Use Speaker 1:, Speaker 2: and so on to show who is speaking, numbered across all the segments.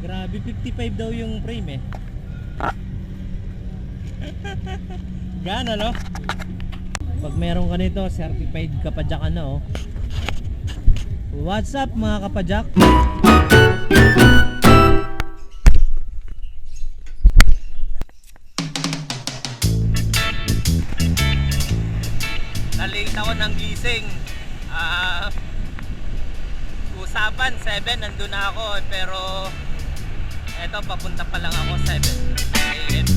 Speaker 1: Grabe, 55 daw yung frame eh. Gana no? Pag meron ka nito, certified kapadyak na oh. What's up mga kapadyak? Na-late ako ng gising. Usapan 7 nandun na ako pero eto papunta pa lang ako 7 AM.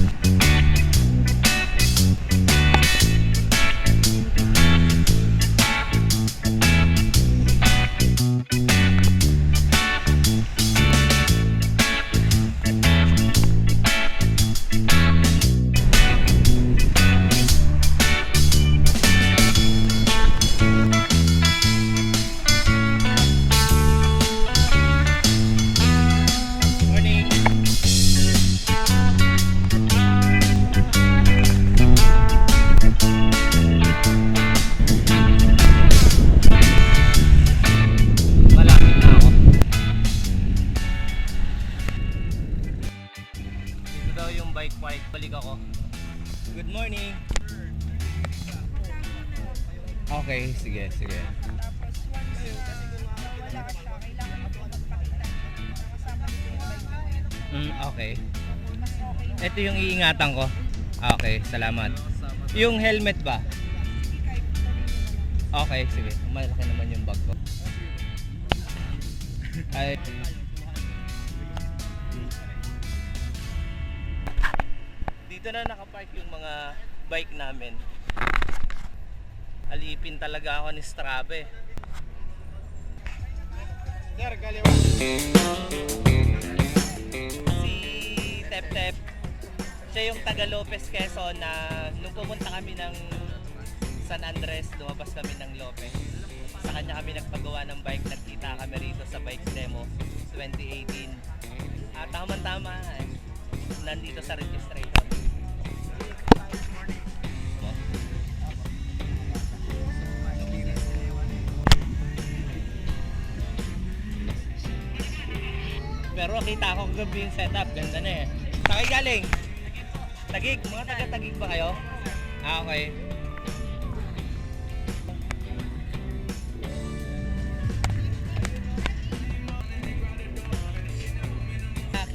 Speaker 1: Balik ako. Good morning. Okay, sige. Okay. Ito yung iingatan ko. Okay, salamat. Yung helmet ba? Okay, sige. Malaki naman yung bag ko. Ay. Dito na nakapark yung mga bike namin. Alipin talaga ako ni Strabe. Si Tep, siya yung taga Lopez Quezon na nung pumunta kami ng San Andres, lumabas kami ng Lopez. Sa kanya kami nagpagawa ng bike, nagkita kami rito sa Bikes Demo 2018. At tama-tama, nandito sa registration. Pero kita ko kagabi yung setup, ganda na eh. Saan kayo galing? Taguig? Mga taga-Taguig ba kayo? Okay.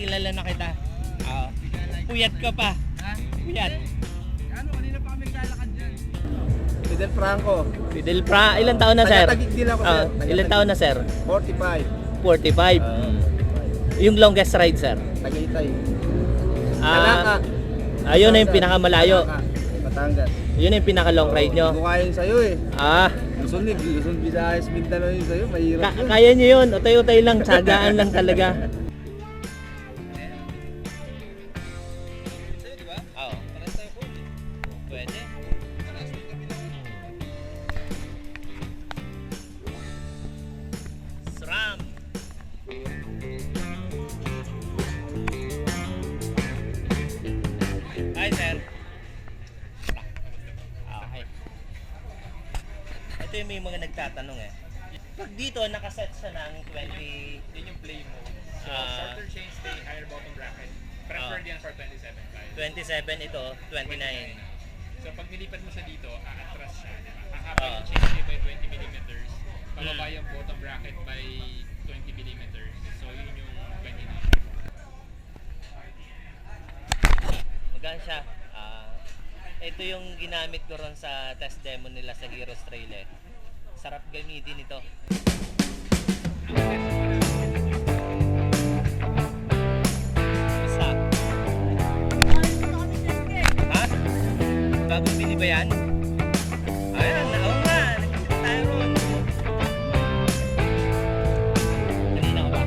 Speaker 1: Kilala na kita. Puyat ka pa. Puyat.
Speaker 2: Ano, kanina pa kami lalakad dyan.
Speaker 1: Fidel Franco. Ilan taon na sir?
Speaker 2: Taga-Taguig din ako sir.
Speaker 1: Ilan taon na sir?
Speaker 2: 45.
Speaker 1: 45. Yung longest ride sir?
Speaker 2: Tagaytay.
Speaker 1: Talaka. Ayun na yung pinakamalayo.
Speaker 2: Batangas.
Speaker 1: Yun na yung pinaka-long ride nyo.
Speaker 2: Bukayin sa'yo eh. Luzon, Visayas, Mindanao yun sa'yo. Mahirap yun.
Speaker 1: Kaya nyo yun. Utay-utay lang. Tsagaan lang talaga. Sa'yo diba? Oo. Parang tayo po. Pwede. SRAM. Hi sir. Okay. Ito yung may mga nagtatanong eh. Pag dito nakaset siya ng 20.
Speaker 3: Yun yung play mode. So, shorter chain stay, higher bottom bracket. Preferred yan for 27.
Speaker 1: 27 ito, 29.
Speaker 3: So, pag nilipat mo siya dito, aatras siya. Ahaba yung chain stay by 20mm. Pababa yung bottom bracket by 20mm. So, yun yung 29.
Speaker 1: Magaan siya. Ito yung ginamit ko ron sa test demo nila sa Heroes Trail eh. Sarap gamitin ito. Isa. Ha? Bagong bili ba yan? Ayan, oo nga. Nagpunta tayo ron. Kanina ka ba?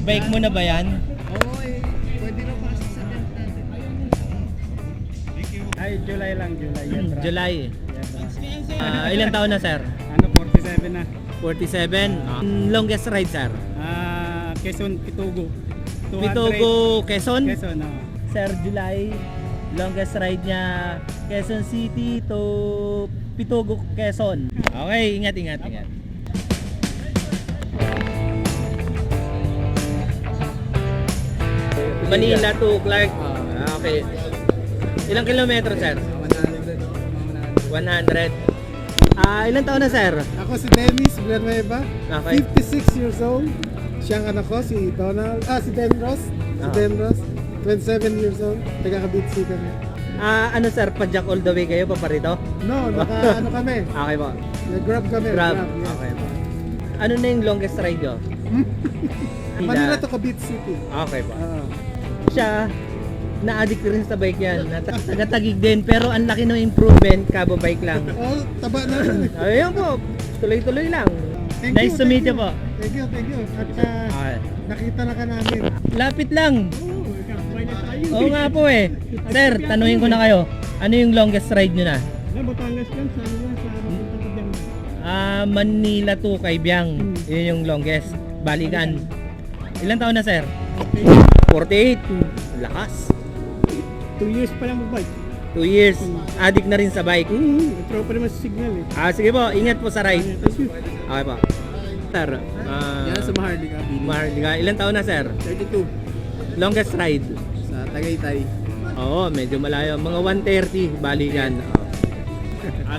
Speaker 1: Bike mo na ba yan?
Speaker 2: Oo eh. Pwede na pasok sa tent natin.
Speaker 4: Ay, July lang, July. Yan, bro.
Speaker 5: July.
Speaker 4: Yan, bro.
Speaker 5: Ilang taon na sir?
Speaker 4: Ano, 47 na.
Speaker 5: 47. Longest ride sir?
Speaker 4: Quezon, Pitugo. 200.
Speaker 5: Pitugo, Quezon?
Speaker 4: Quezon, oo.
Speaker 5: Sir July, longest ride niya Quezon City to Pitugo, Quezon. Okay, ingat. Manila to Clark. Okay. Ilang kilometro sir? 100. Ilang taon na sir?
Speaker 6: Ako si Dennis Villanueva,
Speaker 5: Okay.
Speaker 6: 56 years old. Siyang anak ko, si Donald, si Ben Ross. Si Ben Ross, 27 years old. Taga-Kabitsi kami.
Speaker 5: Ano sir, pa-jack all the way kayo paparito?
Speaker 6: No, ano kami?
Speaker 5: Okay po.
Speaker 6: Nag-grab kami.
Speaker 5: Grab.
Speaker 6: yes.
Speaker 5: Okay po. Ano na yung longest ride nyo?
Speaker 6: Manila to Cavite City.
Speaker 5: Okay po.
Speaker 6: Oo.
Speaker 5: Siya, na-addict rin sa bike yan. Taga-Taguig din, pero ang laki ng improvement, kabo bike lang.
Speaker 6: Oh, taba na rin.
Speaker 5: Ayun po, tuloy-tuloy lang.
Speaker 6: Thank
Speaker 5: Nice to meet you po.
Speaker 6: Thank you. At
Speaker 5: Okay.
Speaker 6: nakita na ka namin.
Speaker 5: Lapit lang.
Speaker 4: Oo, kakabay na tayo.
Speaker 5: Oo nga po eh. Sir, tanungin ko na kayo. Ano yung longest ride nyo na?
Speaker 4: Na, Batangas lang, sa ano sa papunta ka dyan.
Speaker 5: Manila to Kaibiyang. Yun yung longest. Balikan. Ilan taon na sir?
Speaker 4: Okay.
Speaker 5: 48. Lakas.
Speaker 4: 2 years pa lang magbike.
Speaker 5: 2 years. Addict na rin sa bike.
Speaker 4: Tropa naman sa signal eh.
Speaker 5: Sige po, ingat po sa ride.
Speaker 4: Thank you.
Speaker 5: Okay po. Sir,
Speaker 2: Yan sa Maharlika, Bini.
Speaker 5: Maharlika. Ilan taon na sir?
Speaker 2: 32.
Speaker 5: Longest ride?
Speaker 2: Sa Tagaytay.
Speaker 5: Oo, medyo malayo. Mga 130 balikan.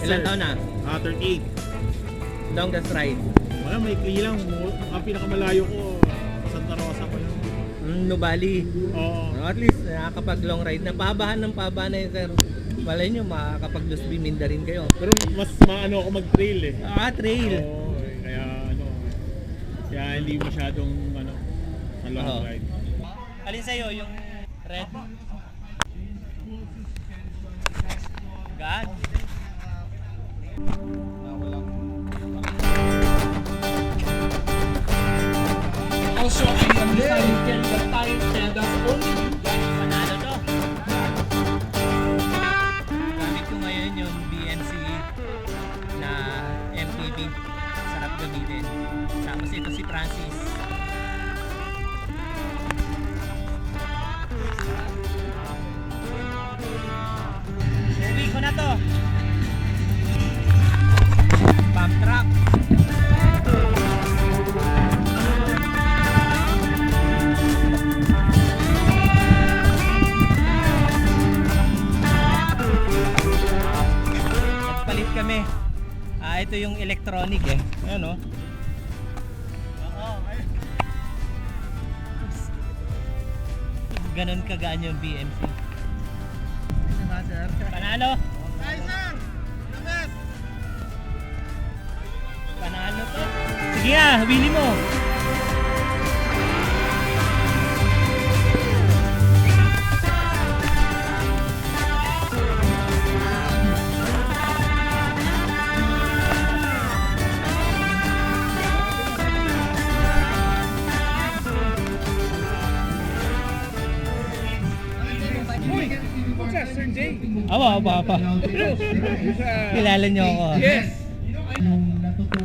Speaker 5: Ilan taon na?
Speaker 4: 38.
Speaker 5: Longest ride?
Speaker 4: Wala, may lang. Ang pinakamalayo ko, Santa Rosa ko lang.
Speaker 5: Nubali.
Speaker 4: Oo.
Speaker 5: At least nakakapag long ride na. Pabahan ng pabahan na yun sir. Malay nyo, makakapag Lusby Minda rin kayo.
Speaker 4: Pero mas maano ako mag-trail eh.
Speaker 5: Trail.
Speaker 4: Oo, kaya ano, kaya hindi masyadong ano, sa long
Speaker 5: Oo.
Speaker 4: ride.
Speaker 1: Alin sa'yo, yung red? Gaan?
Speaker 3: Also, I understand you can the time and that's only
Speaker 1: Panalo to. Gamit ko ngayon yung BNC na MTB. Sarap gamitin. Tapos ito si Francis. Uwi ko na to. Pump truck. Nagpalit kami. Ito yung electronic eh. Ayan o. Ganon kagaan yung BMC. Panalo? Panalo to. Sige nga, hawili mo. Apa. Kilala niyo ako.
Speaker 3: Yes!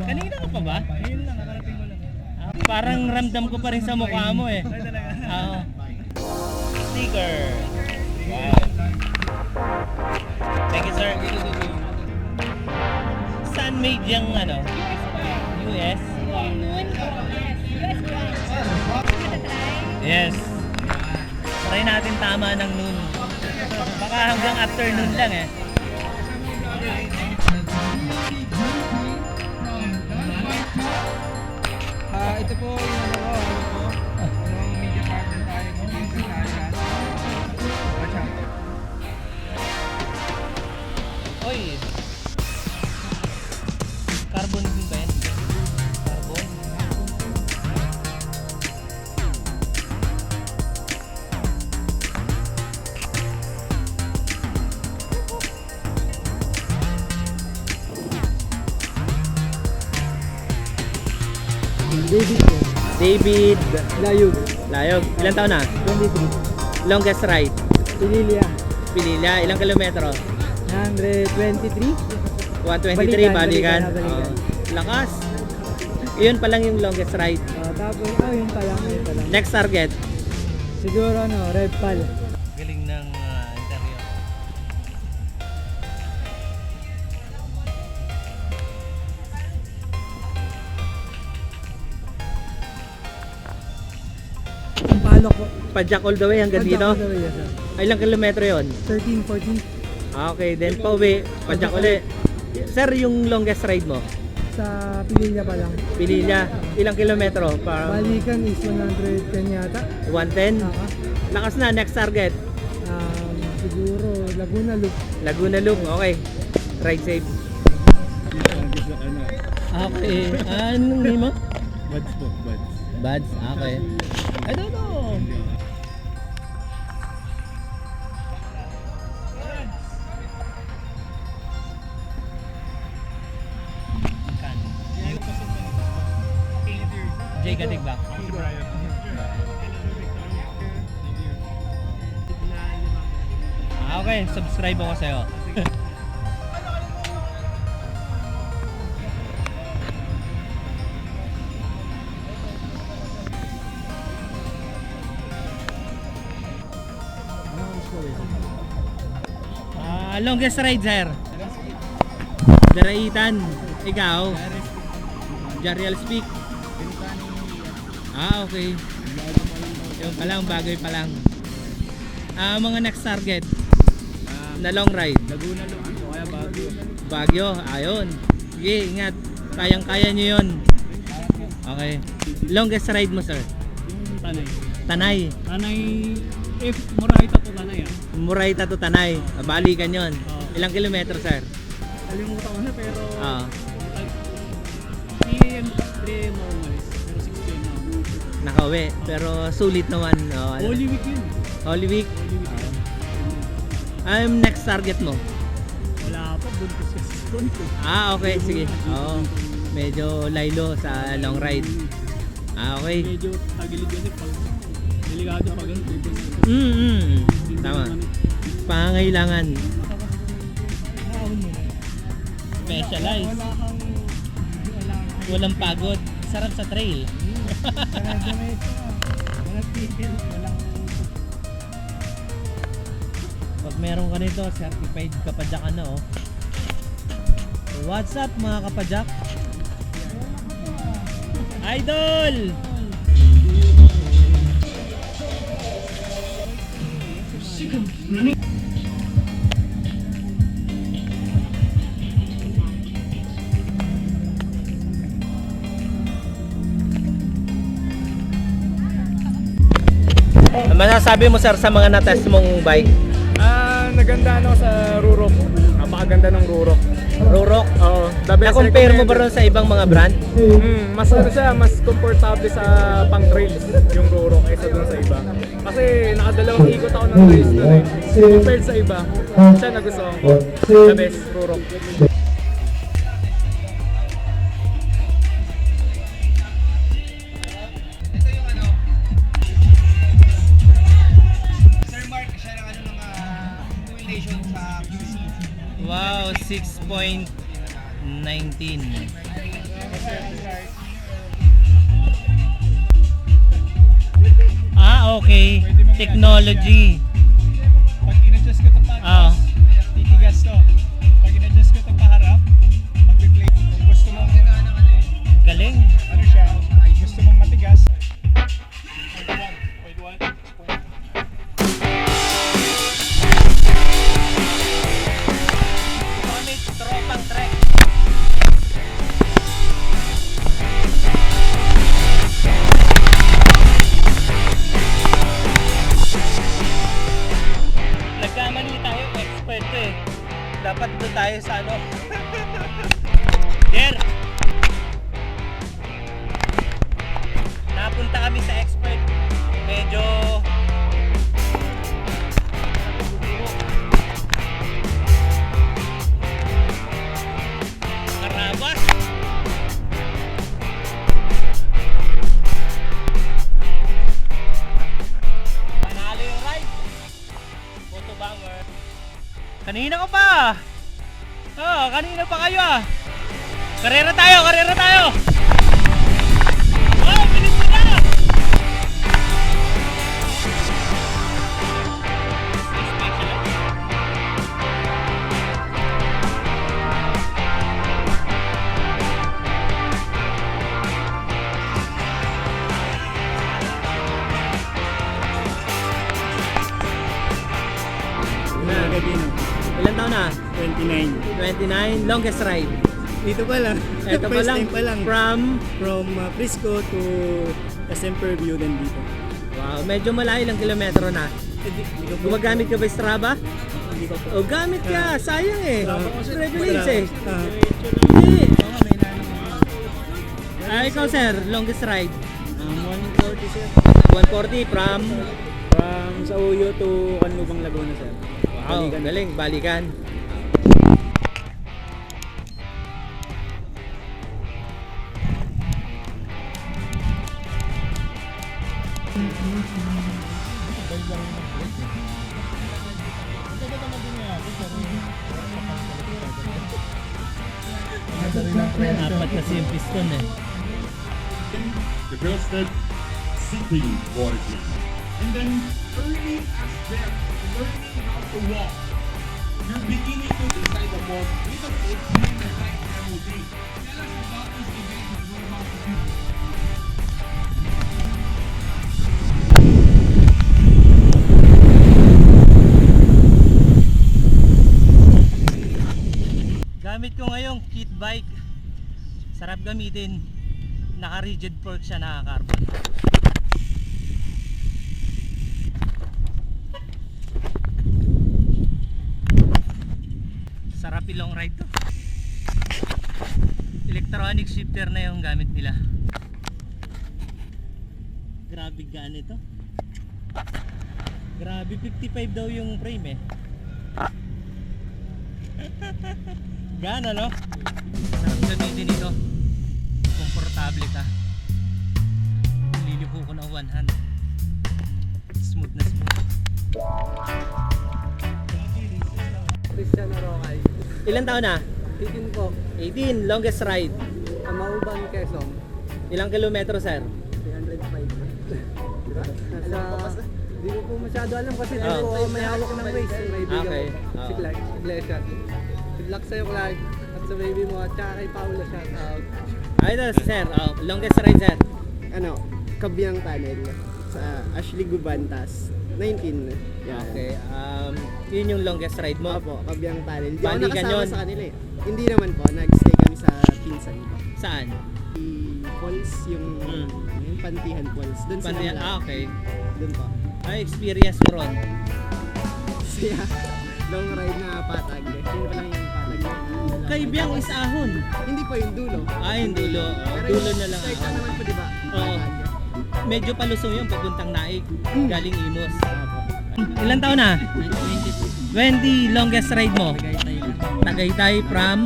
Speaker 1: Kanina ka pa ba? Ngayon lang, nakarating ko lang. Parang ramdam ko pa rin sa mukha mo eh. Oo. Sticker. Wow. Thank you, sir. Saan made yung ano? US? Yes. Try natin tama ng noon. Baka hanggang afternoon lang eh.
Speaker 2: Ito po yung yung media partner tayo dito sa Thailand. Watch out.
Speaker 1: Oy. Carbon din ba yan? Carbon?
Speaker 5: David
Speaker 6: Layog.
Speaker 5: Layog. Ilan taon na?
Speaker 6: 23.
Speaker 5: Longest ride?
Speaker 6: Pililia.
Speaker 5: Pililla. Ilang kilometro?
Speaker 2: 123.
Speaker 5: 123, balikan.
Speaker 2: Balikan.
Speaker 5: Oh, lakas. Iyon pa lang yung longest ride.
Speaker 2: Tapos, yun pa lang.
Speaker 5: Next target.
Speaker 2: Siguro Red Pal.
Speaker 1: Galing ng interior.
Speaker 2: Palok po.
Speaker 5: Padjak all the way hanggang dito.
Speaker 2: Yes, sir.
Speaker 5: Ay, ilang kilometro yon?
Speaker 2: 13, 14.
Speaker 5: Okay, then pauwi. Padjak uli. Sir, yung longest ride mo?
Speaker 2: Sa Pililla pa lang.
Speaker 5: Pililla. Ilang kilometro?
Speaker 2: Balikan is 110 yata.
Speaker 5: 110? Lakas na, next target.
Speaker 2: Siguro Laguna Loop.
Speaker 5: Laguna Loop, okay. Ride safe. Okay. Anong name mo?
Speaker 4: Buds po, buds.
Speaker 5: Buds, okay. I don't know. Jay Katigbak. Okay, subscribe ako sa'yo. Longest ride, sir? Daraitan. Ikaw? Jariel Speak. Okay. Yung pa lang, bagoy pa lang. Mga next target na long ride.
Speaker 4: Laguna Loop o kaya Baguio.
Speaker 5: Baguio, ayun. Sige, ingat. Kayang-kaya nyo yun. Okay. Longest ride mo, sir?
Speaker 4: Yung Tanay.
Speaker 5: Tanay.
Speaker 4: Tanay, if Moraita to Tanay
Speaker 5: Murayta to Tanay. Balikan yun.
Speaker 4: Oo.
Speaker 5: Ilang kilometro, sir?
Speaker 4: Kalimutan ko na pero
Speaker 5: Ah,
Speaker 4: 3 mo umalis. Pero 6 p.m. na ako.
Speaker 5: nakauwi. Pero sulit naman. Oh, ano?
Speaker 4: Holy Week yun.
Speaker 5: Holy Week.
Speaker 4: Holy Week.
Speaker 5: Next target mo?
Speaker 4: Wala pa, buntis kasi konti.
Speaker 5: Okay. Sige. Oo. Medyo laylo sa long ride. Okay.
Speaker 4: Medyo tagilid kasi pag delikado pag ganun.
Speaker 5: Tama. Pangangailangan. Specialized. Walang pagod. Sarap sa trail. Pag meron ka nito, certified kapadyak ka na, oh. What's up, mga kapadyak? Idol! Masasabi mo, sir, sa mga na-test mong bike?
Speaker 7: Naganda sa Rurok. Napakaganda ng Rurok.
Speaker 5: Rurok?
Speaker 7: Oo, the best.
Speaker 5: Na-compare mo ba ron sa ibang mga brand?
Speaker 7: Mas mas comfortable sa pang trails yung Rurok kaysa dun sa iba. Kasi nakadalawang ikot ako ng trails doon eh. Compared sa iba, siya nagustuhan ko. The best, Rurok.
Speaker 5: Wow, 6.19. Okay. Technology.
Speaker 7: Pag in-adjust ko ito pa, titigas to. Pag in-adjust ko ito paharap, mag-play. Kung gusto mo,
Speaker 5: Galing.
Speaker 7: ano siya, gusto mong matigas, point one.
Speaker 5: Kami tropang trek. Nagkamali tayo, expert to eh. Dapat doon tayo sa ano. Der! Napunta kami sa expert. Medyo karabas. Panalo yung ride. Photo bomber. Kanina ka pa. Kanina pa kayo ah. Karera tayo, karera tayo. Oh, bilis mo na. Ilan taon na?
Speaker 4: 29.
Speaker 5: 29, longest ride.
Speaker 4: Dito pa lang.
Speaker 5: Ito pa
Speaker 4: First
Speaker 5: lang,
Speaker 4: time pa lang.
Speaker 5: from
Speaker 4: Frisco to SM Fairview din dito.
Speaker 5: wow, medyo malayo lang kilometro na.
Speaker 4: Hindi ko po.
Speaker 5: Gumagamit ka ba Strava?
Speaker 4: Hindi ko po.
Speaker 5: O gamit ka, sayang eh. Privilege eh.
Speaker 4: Ah,
Speaker 5: Hindi. Ikaw sir, longest ride.
Speaker 4: 140 sir.
Speaker 5: 140 from
Speaker 4: From sa Uyo to Canlubang Laguna sir.
Speaker 5: wow, galing, balikan. Apat kasi yung piston eh.
Speaker 8: The girl said city boarding. And then early as they're learning how to walk, you're beginning to decide the walk with a foot and the right MOD. Tell us about this event that we're about to do.
Speaker 5: Gamit ko ngayong kit bike. Sarap gamitin. Naka-rigid fork siya, naka-carbon. Sarap long ride to. Electronic shifter na yung gamit nila. Grabe gaan ito. Grabe, 55 daw yung frame eh. Gaan ano? Sarap gamitin ito. Komportable ka. Lilipo ko ng one hand. Smooth na smooth.
Speaker 2: Cristiano Rocay.
Speaker 5: Ilan taon na?
Speaker 2: 18 po.
Speaker 5: 18, longest ride.
Speaker 2: Kamauban, Quezon.
Speaker 5: Ilang kilometro sir?
Speaker 2: 305. Nasa... Hindi ko po masyado alam kasi hindi
Speaker 5: Oh.
Speaker 2: po may hawak ng race. May bigaw.
Speaker 5: Okay.
Speaker 2: Si
Speaker 5: Oh.
Speaker 2: Clark Iglesias. Good luck sa'yo, Clark. At sa baby mo at saka kay Paula, shout out.
Speaker 5: Ito sir, longest ride sir.
Speaker 6: Kabyang Tunnel sa Ashley Gubantas, 19. Yan.
Speaker 5: Okay, yun yung longest ride mo.
Speaker 6: Opo, Kabyang Tunnel. Di ako
Speaker 5: Balikan
Speaker 6: nakasama
Speaker 5: yun.
Speaker 6: sa kanila eh. Hindi naman po, nag-stay kami sa pinsan ko.
Speaker 5: Saan?
Speaker 6: Si Falls, yung Pantihan Falls. Doon sa
Speaker 5: Pantiyan,
Speaker 6: Namla.
Speaker 5: okay.
Speaker 6: Doon po.
Speaker 5: Ay, experience mo ron.
Speaker 6: Kaya, long ride na patag. Yun pa lang yung patag.
Speaker 5: Kaibiyang is ahon.
Speaker 6: Hindi po yung dulo.
Speaker 5: Yung dulo.
Speaker 6: Pero
Speaker 5: Dulo
Speaker 6: yung
Speaker 5: na lang.
Speaker 6: start na naman po, di ba?
Speaker 5: Oo.
Speaker 6: Patag.
Speaker 5: Medyo palusong yung papuntang Naik. Galing Imos. Ilan taon na? 20, longest ride mo? Tagaytay from?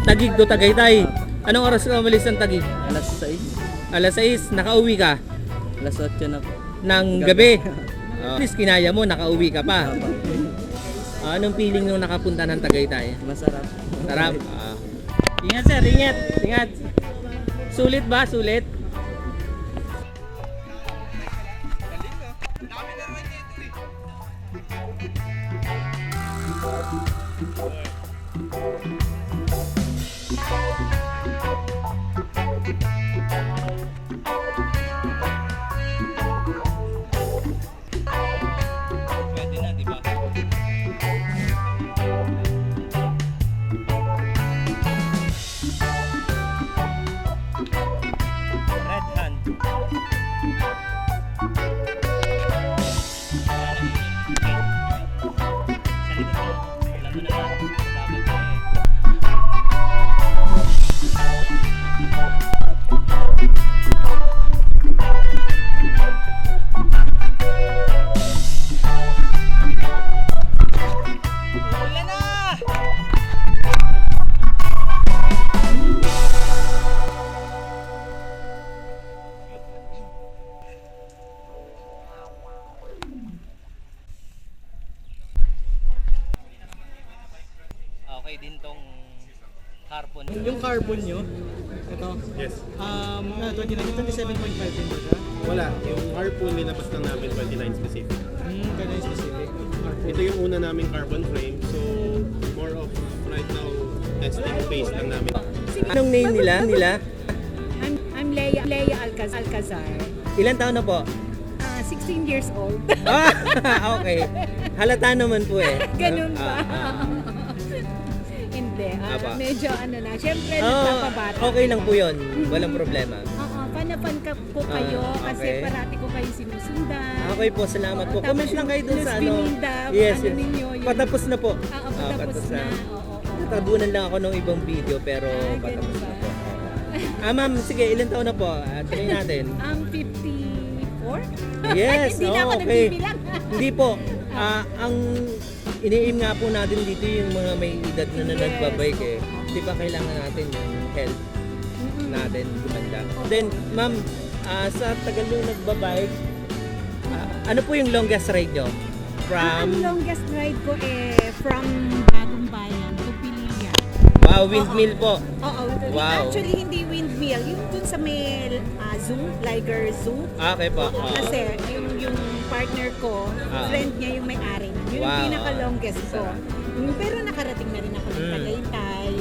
Speaker 5: Taguig to Tagaytay. Anong oras ka umalis ng Taguig?
Speaker 2: Alas 6.
Speaker 5: Alas 6, nakauwi ka?
Speaker 2: Alas 8 na po.
Speaker 5: Ng gabi. At least kinaya mo, nakauwi ka pa. Anong feeling nung nakapunta ng Tagaytay?
Speaker 2: Masarap.
Speaker 5: Sarap. Ingat sir, ingat. Ingat. Sulit ba? Sulit? Pwede na, di ba? Red hand.
Speaker 1: okay din tong Harpoon.
Speaker 5: Yung carbon nyo, ito,
Speaker 4: Yes.
Speaker 5: 27.5 din ba siya?
Speaker 6: Wala, yung Harpoon linabas lang namin 29 specific.
Speaker 5: Ganun yung specific.
Speaker 6: Ito yung una naming carbon frame, so more of right now testing phase lang namin.
Speaker 5: Anong name nila?
Speaker 9: I'm Leia Alcazar.
Speaker 5: Ilan taon na po?
Speaker 9: 16 years old.
Speaker 5: Okay. Halata naman po eh.
Speaker 9: Ganun ba?
Speaker 5: Ah.
Speaker 9: Hindi.
Speaker 5: Aba.
Speaker 9: Medyo ano na. Siyempre,
Speaker 5: Oh,
Speaker 9: nagpapabata.
Speaker 5: okay lang po yun. Walang problema.
Speaker 9: Oo, fan ko kayo kasi
Speaker 5: okay.
Speaker 9: parati ko kayo sinusundan.
Speaker 5: Okay po, salamat po.
Speaker 9: Oo,
Speaker 5: Comment
Speaker 9: tapos
Speaker 5: lang kayo dun
Speaker 9: yung
Speaker 5: sa
Speaker 9: Luz
Speaker 5: ano.
Speaker 9: Bininda,
Speaker 5: Yes,
Speaker 9: ano
Speaker 5: yes.
Speaker 9: ninyo, yun.
Speaker 5: Patapos na po.
Speaker 9: Patapos na. Oo.
Speaker 5: Natabunan lang ako ng ibang video pero
Speaker 9: Ganun
Speaker 5: patapos
Speaker 9: ba?
Speaker 5: na po. Ma'am, sige, ilan taon na po? Tuloy natin.
Speaker 9: Ang 54?
Speaker 5: Yes,
Speaker 9: Hindi na ako
Speaker 5: okay.
Speaker 9: nagbibilang.
Speaker 5: Hindi po. Ang ini-aim nga po natin dito yung mga may edad na
Speaker 9: Yes.
Speaker 5: nagbabike eh. Di ba kailangan natin yung health natin gumanda. Then, ma'am, sa tagal yung nagbabike, ano po yung longest ride nyo?
Speaker 9: Ang
Speaker 5: From,
Speaker 9: longest ride ko from Bagong Bayan to Pililla.
Speaker 5: wow, windmill po.
Speaker 9: Oo.
Speaker 5: Wow.
Speaker 9: Actually, hindi windmill. Yung dun sa may zoo, Liger Zoo.
Speaker 5: Okay po.
Speaker 9: Kasi yung partner ko, friend niya yung may-ari. Yun yung
Speaker 5: Wow.
Speaker 9: pinaka-longest ko. Pero nakarating na rin ako ng Tagaytay.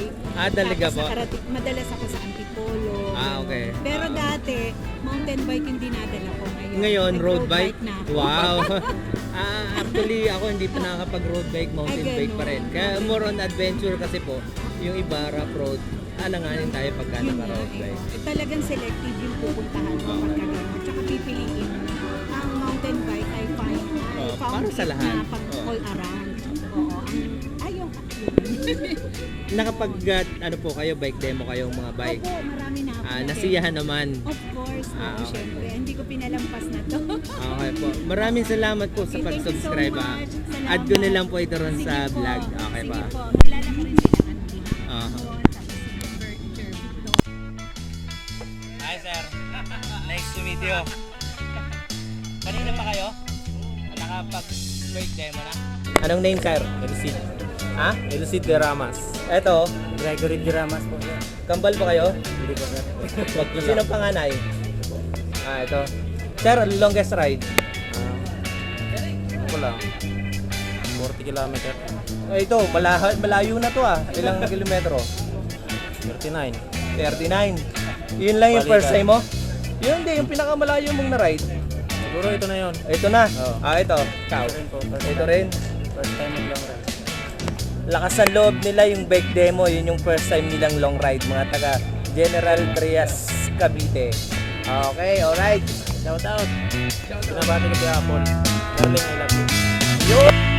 Speaker 5: Talaga
Speaker 9: Tapos
Speaker 5: po?
Speaker 9: madalas ako sa Antipolo.
Speaker 5: Okay.
Speaker 9: Pero dati, mountain bike yung dinadala ko ngayon.
Speaker 5: Ngayon, road
Speaker 9: Nag-road
Speaker 5: bike?
Speaker 9: na ako.
Speaker 5: Wow. Actually, ako hindi pa nakakapag-road bike, mountain
Speaker 9: Ay,
Speaker 5: bike pa rin.
Speaker 9: ganun.
Speaker 5: Kaya more on adventure kasi po, yung iba rough road, alanganin tayo pagka
Speaker 9: Yun nga
Speaker 5: naka-road
Speaker 9: eh.
Speaker 5: bike.
Speaker 9: Talagang selective yung pupuntahan mo pagka gano'n. Tsaka pipiliin mo. Ang mountain bike ay fine.
Speaker 5: Para sa lahat.
Speaker 9: Na pag all around. Oo. Ayun.
Speaker 5: Nakapag, ano po kayo, bike demo kayong mga bike?
Speaker 9: Opo, marami na ako. na
Speaker 5: Nasiyahan naman.
Speaker 9: Of course.
Speaker 5: Okay.
Speaker 9: Syempre. Hindi ko pinalampas na to.
Speaker 5: Okay po. Maraming salamat po sa
Speaker 9: Okay, thank you so
Speaker 5: pag-subscribe.
Speaker 9: much. Salamat.
Speaker 5: Add ko na lang po ito ron
Speaker 9: Sige
Speaker 5: sa
Speaker 9: po.
Speaker 5: vlog. Okay
Speaker 9: Sige
Speaker 5: ba?
Speaker 9: po. Kilala ko rin sila kanina. Tapos si Virtual.
Speaker 1: Hi sir. Nice to meet you. Kanina pa kayo? Nakapag-bike demo na?
Speaker 5: Anong name, sir?
Speaker 2: Elucid.
Speaker 5: Ha?
Speaker 2: Elucid de Ramas.
Speaker 5: Eto,
Speaker 2: Gregory de Ramas po.
Speaker 5: kambal po kayo?
Speaker 2: Hindi po sir.
Speaker 5: Sino panganay? Ito. Sir, longest ride?
Speaker 2: Ako lang. 40 kilometer.
Speaker 5: Ito, malayo na to Ilang kilometro?
Speaker 2: 39.
Speaker 5: 39. Yun lang yung
Speaker 2: Balikan.
Speaker 5: first time mo? Yun hindi, yung pinakamalayo mong na-ride.
Speaker 2: Siguro ito na yun.
Speaker 5: Ito na.
Speaker 2: Oo.
Speaker 5: Ito. Ciao.
Speaker 2: Ito rin po.
Speaker 5: Ito rin.
Speaker 2: First time mag long ride.
Speaker 5: Lakas ng loob nila yung bike demo. Yun yung first time nilang long ride. Mga taga General Trias, Cavite. Okay, alright.
Speaker 2: Shout out. Pinabati ko si Apple. Darling, I love you.
Speaker 5: Yun!